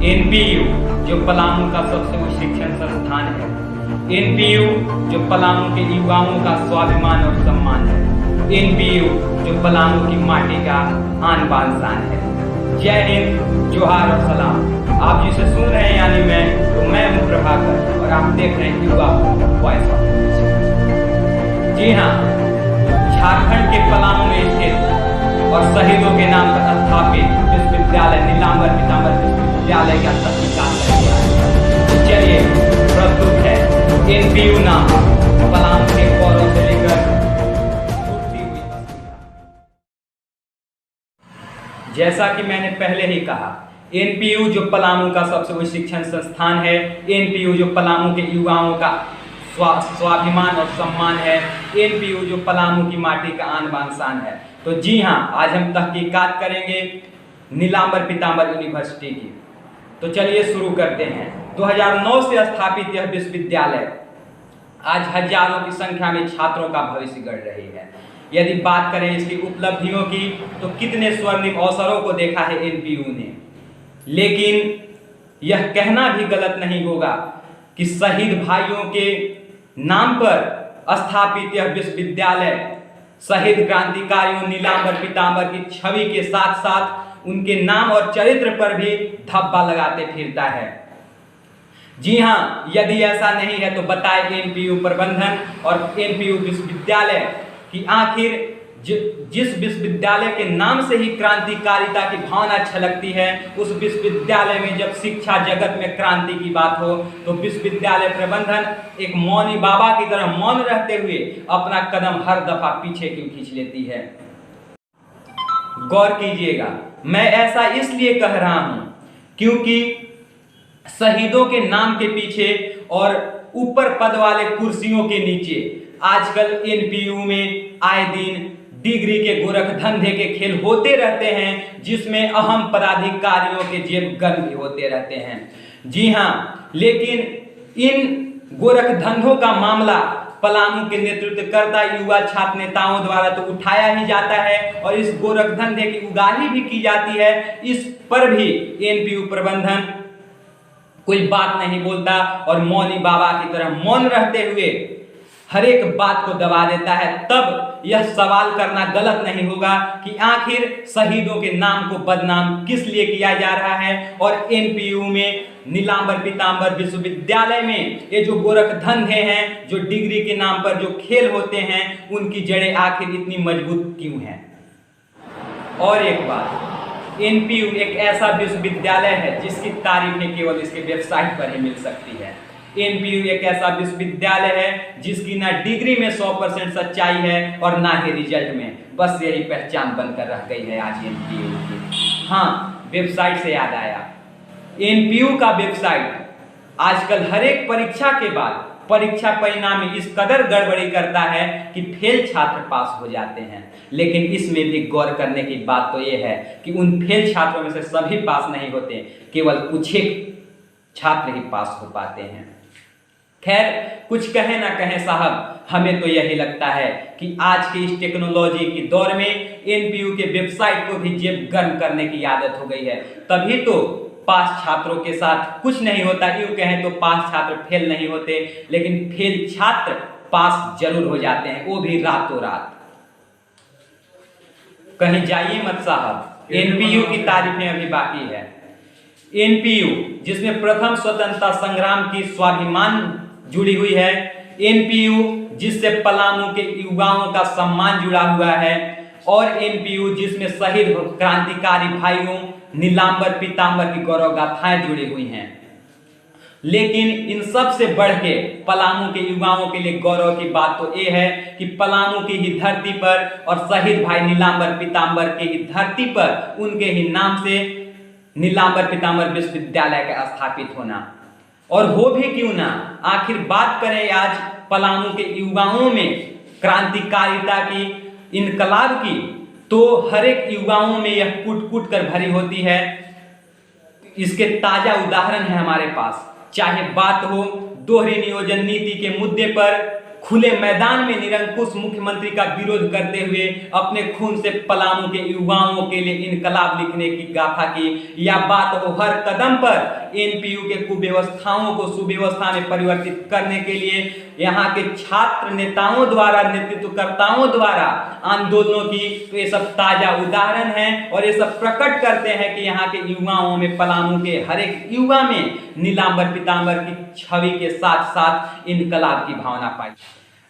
NPU जो पलामू का सबसे उच्च शिक्षण संस्थान है, एनपीयू जो पलामू के युवाओं का स्वाभिमान और सम्मान है, एनपीयू जो पलामू की माटी का आन बान शान है। जय हिंद, जोहार और सलाम। आप जिसे सुन रहे हैं यानी मैं हूं प्रभाकर और आप देख रहे हैं युवा वॉइस ऑफ। जी हाँ, झारखंड के पलामू में स्थित और शहीदों के नाम पर स्थापित विश्वविद्यालय नीलांबर पीतांबर विश्वविद्यालय का तहकीकात कर दिया है। चलिए प्रस्तुत है एनपीयू नाम पलामू के गौरव से लेकर उठती हुई अस्मिता। जैसा कि मैंने पहले ही कहा, एनपीयू जो पलामू का सबसे उच्च शिक्षण संस्थान है, एनपीयू जो पलामू के युवाओं का स्वाभिमान और सम्मान है, एनपीयू जो पलामू की माटी का आन बान शान है। तो जी हाँ, आज हम तहकीकात करेंगे नीलांबर पीतांबर यूनिवर्सिटी की। तो चलिए शुरू करते हैं। 2009 से स्थापित यह विश्वविद्यालय आज हजारों की संख्या में छात्रों का भविष्य गढ़ रही है। यदि बात करें इसकी उपलब्धियों की, तो कितने स्वर्णिम अवसरों को देखा है एनपीयू ने। लेकिन यह कहना भी गलत नहीं होगा कि शहीद भाइयों के नाम पर स्थापित यह विश्वविद्यालय शहीद क्रांतिकारियों नीलांबर पीतांबर की छवि के साथ साथ उनके नाम और चरित्र पर भी धब्बा लगाते फिरता है। जी हाँ, यदि ऐसा नहीं है तो बताए एनपीयू प्रबंधन और एनपीयू विश्वविद्यालय कि आखिर जिस विश्वविद्यालय के नाम से ही क्रांतिकारिता की भावना छलकती है, उस विश्वविद्यालय में जब शिक्षा जगत में क्रांति की बात हो तो विश्वविद्यालय प्रबंधन एक मौनी बाबा की तरह मौन रहते हुए अपना कदम हर दफा पीछे क्यों खींच लेती है। गौर कीजिएगा, मैं ऐसा इसलिए कह रहा हूं क्योंकि शहीदों के नाम के पीछे और ऊपर पद वाले कुर्सियों के नीचे आजकल एनपीयू में आए दिन डिग्री के गोरख धंधे के खेल होते रहते हैं, जिसमें अहम पदाधिकारियों के जेब गर्म भी होते रहते हैं। जी हाँ, लेकिन इन गोरख धंधों का मामला पलामू के नेतृत्वकर्ता युवा छात्र नेताओं द्वारा तो उठाया ही जाता है और इस गोरख धंधे की उगाही भी की जाती है। इस पर भी एनपीयू प्रबंधन कोई बात नहीं बोलता और मौनी बाबा की तरह मौन रहते हुए हर एक बात को दबा देता है। तब यह सवाल करना गलत नहीं होगा कि आखिर शहीदों के नाम को बदनाम किस लिए किया जा रहा है और एनपीयू में नीलांबर पीतांबर विश्वविद्यालय में ये जो गोरख धंधे हैं, जो डिग्री के नाम पर जो खेल होते हैं, उनकी जड़ें आखिर इतनी मजबूत क्यों हैं। और एक बात, एनपीयू एक ऐसा विश्वविद्यालय है जिसकी तारीफें केवल इसके वेबसाइट पर ही मिल सकती है। एनपीयू एक ऐसा विश्वविद्यालय है जिसकी ना डिग्री में 100% सच्चाई है और ना ही रिजल्ट में, बस यही पहचान बनकर रह गई है आज एनपीयू की। हाँ, वेबसाइट से याद आया, एनपीयू का वेबसाइट आजकल हर एक परीक्षा के बाद परीक्षा परिणाम में इस कदर गड़बड़ी करता है कि फेल छात्र पास हो जाते हैं। लेकिन इसमें भी गौर करने की बात तो यह है कि उन फेल छात्रों में से सभी पास नहीं होते, केवल कुछ एक छात्र ही पास हो पाते हैं। खैर, कुछ कहे ना कहे साहब, हमें तो यही लगता है कि आज की इस टेक्नोलॉजी के दौर में एनपीयू के वेबसाइट को भी जेब गर्म करने की आदत हो गई है। तभी तो पास छात्रों के साथ कुछ नहीं होता। यूं कहें तो पास छात्र फेल नहीं होते, लेकिन फेल छात्र पास जरूर हो जाते हैं, वो भी रातों रात। कहीं जाइए मत साहब, एनपीयू की तारीफें अभी बाकी है। एनपीयू जिसमें प्रथम स्वतंत्रता संग्राम की स्वाभिमान जुड़ी हुई है, एनपीयू जिससे पलामू के युवाओं का सम्मान जुड़ा हुआ है, और एनपीयू जिसमें शहीद क्रांतिकारी भाइयों नीलांबर पीतांबर की गौरव गाथाएं जुड़ी हुई हैं। लेकिन इन सब से बढ़ के पलामू के युवाओं के लिए गौरव की बात तो ये है कि पलामू की ही धरती पर और शहीद भाई नीलांबर पीतांबर की ही धरती पर उनके ही नाम से नीलांबर पीतांबर विश्वविद्यालय का स्थापित होना। और हो भी क्यों ना, आखिर बात करें आज पलामू के युवाओं में क्रांतिकारिता की, इनकलाब की, तो हर एक युवाओं में यह कूट कूट कर भरी होती है। इसके ताजा उदाहरण है हमारे पास, चाहे बात हो दोहरी नियोजन नीति के मुद्दे पर खुले मैदान में निरंकुश मुख्यमंत्री का विरोध करते हुए अपने खून से पलामू के युवाओं के लिए इनकलाब लिखने की गाथा की। या बात हो हर कदम पर एनपीयू के कुव्यवस्थाओं को सुव्यवस्था में परिवर्तित करने के लिए यहाँ के छात्र नेताओं द्वारा, नेतृत्वकर्ताओं द्वारा आंदोलनों की, तो ये सब ताजा उदाहरण हैं और ये सब प्रकट करते हैं कि यहाँ के युवाओं में, पलामू के हर एक युवा में नीलांबर पीतांबर की छवि के साथ साथ इनकलाब की भावना पाई।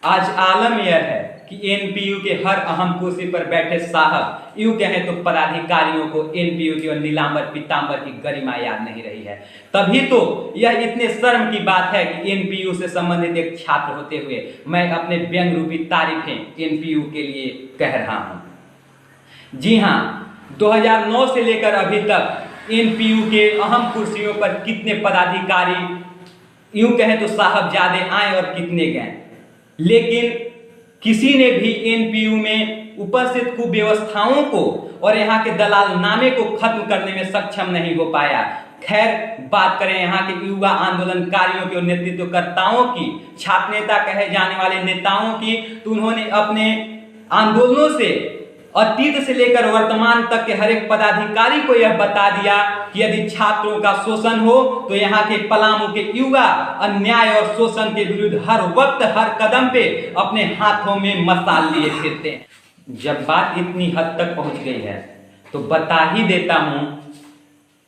आज आलम यह है कि एनपीयू के हर अहम कुर्सी पर बैठे साहब, यूं कहें तो पदाधिकारियों को एनपीयू की और नीलांबर पीतांबर की गरिमा याद नहीं रही है। तभी तो यह इतने शर्म की बात है कि एनपीयू से संबंधित एक छात्र होते हुए मैं अपने व्यंग रूपी तारीफें एनपीयू के लिए कह रहा हूं। जी हां, 2009 से लेकर अभी तक एनपीयू के अहम कुर्सियों पर कितने पदाधिकारी, यूं कहें तो साहबजादे आए और कितने गए, लेकिन किसी ने भी एनपीयू में उपस्थित कुव्यवस्थाओं को और यहाँ के दलाल नामे को खत्म करने में सक्षम नहीं हो पाया। खैर, बात करें यहाँ के युवा आंदोलनकारियों की और नेतृत्वकर्ताओं की, छात्र नेता कहे जाने वाले नेताओं की, तो उन्होंने अपने आंदोलनों से अतीत से लेकर वर्तमान तक के हर एक पदाधिकारी को यह बता दिया कि यदि छात्रों का शोषण हो तो यहाँ के पलामू के युवा अन्याय और शोषण के विरुद्ध हर वक्त, हर कदम पे अपने हाथों में मशाल लिए फिरते हैं। जब बात इतनी हद तक पहुंच गई है तो बता ही देता हूं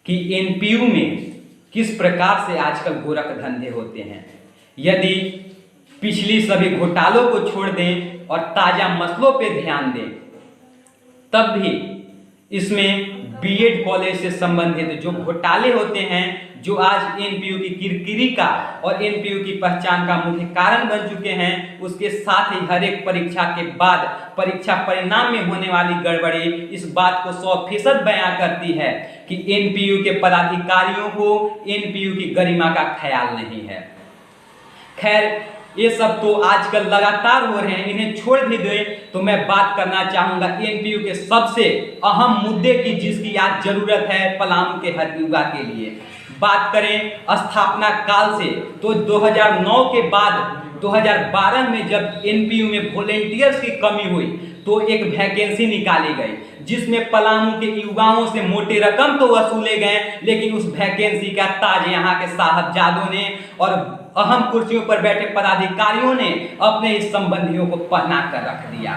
कि एनपीयू में किस प्रकार से आजकल गोरख धंधे होते हैं। यदि पिछली सभी घोटालों को छोड़ दें और ताजा मसलों पे ध्यान दें, तब भी इसमें बीएड कॉलेज से संबंधित जो घोटाले होते हैं, जो आज एनपीयू की किरकिरी का और एनपीयू की पहचान का मुख्य कारण बन चुके हैं, उसके साथ ही हर एक परीक्षा के बाद परीक्षा परिणाम में होने वाली गड़बड़ी इस बात को 100% बयां करती है कि एनपीयू के पदाधिकारियों को एनपीयू की गरिमा का ख्याल नहीं है। खैर, ये सब तो आजकल लगातार हो रहे हैं, इन्हें छोड़ भी दे तो मैं बात करना चाहूंगा एनपीयू के सबसे अहम मुद्दे की, जिसकी आज जरूरत है पलामू के हर युवा के लिए। बात करें स्थापना काल से तो 2009 के बाद 2012 में जब एनपीयू में वॉलेंटियर्स की कमी हुई तो एक वैकेंसी निकाली गई, जिसमें पलामू के युवाओं से मोटे रकम तो वसूले गए, लेकिन उस वैकेंसी का ताज यहाँ के साहबजादों ने और अहम कुर्सियों पर बैठे पदाधिकारियों ने अपने इस संबंधियों को पहना कर रख दिया।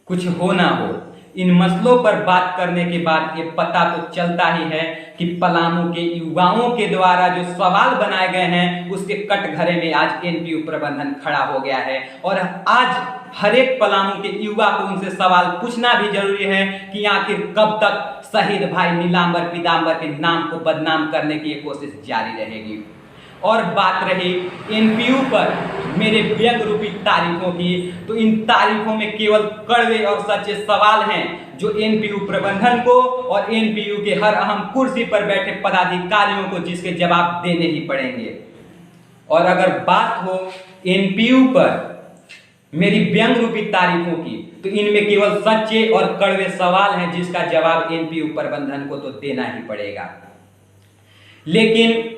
कुछ हो ना हो, इन मसलों पर बात करने के बाद ये पता तो चलता ही है कि पलामू के युवाओं के द्वारा जो सवाल बनाए गए हैं उसके कटघरे में आज एनपीयू प्रबंधन खड़ा हो गया है। और आज हर एक पलामू के युवा को उनसे सवाल पूछना भी जरूरी है कि आखिर कब तक शहीद भाई नीलांबर पीतांबर के नाम को बदनाम करने की कोशिश जारी रहेगी। और बात रही एनपीयू पर मेरे व्यंग रूपी तारीफों की, तो इन तारीफों में केवल कड़वे और सच्चे सवाल हैं जो एनपीयू प्रबंधन को और एनपीयू के हर अहम कुर्सी पर बैठे पदाधिकारियों को जिसके जवाब देने ही पड़ेंगे। और अगर बात हो एनपीयू पर मेरी व्यंग रूपी तारीफों की, तो इनमें केवल सच्चे और कड़वे सवाल हैं जिसका जवाब एनपीयू प्रबंधन को तो देना ही पड़ेगा। लेकिन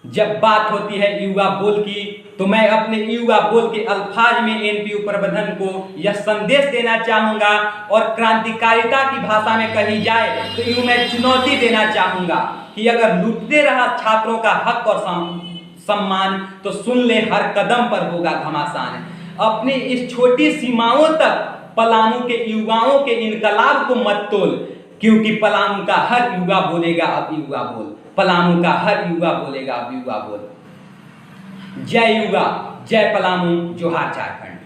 जब बात होती है युवा बोल की, तो मैं अपने युवा बोल के अल्फाज में एनपीयू प्रबंधन को यह संदेश देना चाहूंगा और क्रांतिकारिता की भाषा में कही जाए तो यूं मैं चुनौती देना चाहूंगा कि अगर लूटते रहा छात्रों का हक और सम्मान तो सुन ले हर कदम पर होगा घमासान। अपनी इस छोटी सीमाओं तक पलामू के युवाओं के इनकलाब को मत तोल, क्योंकि पलामू का हर युवा बोलेगा अब युवा बोल, पलामू का हर युवा बोलेगा अब युवा बोल। जय युवा, जय पलामू, जोहार झारखंड।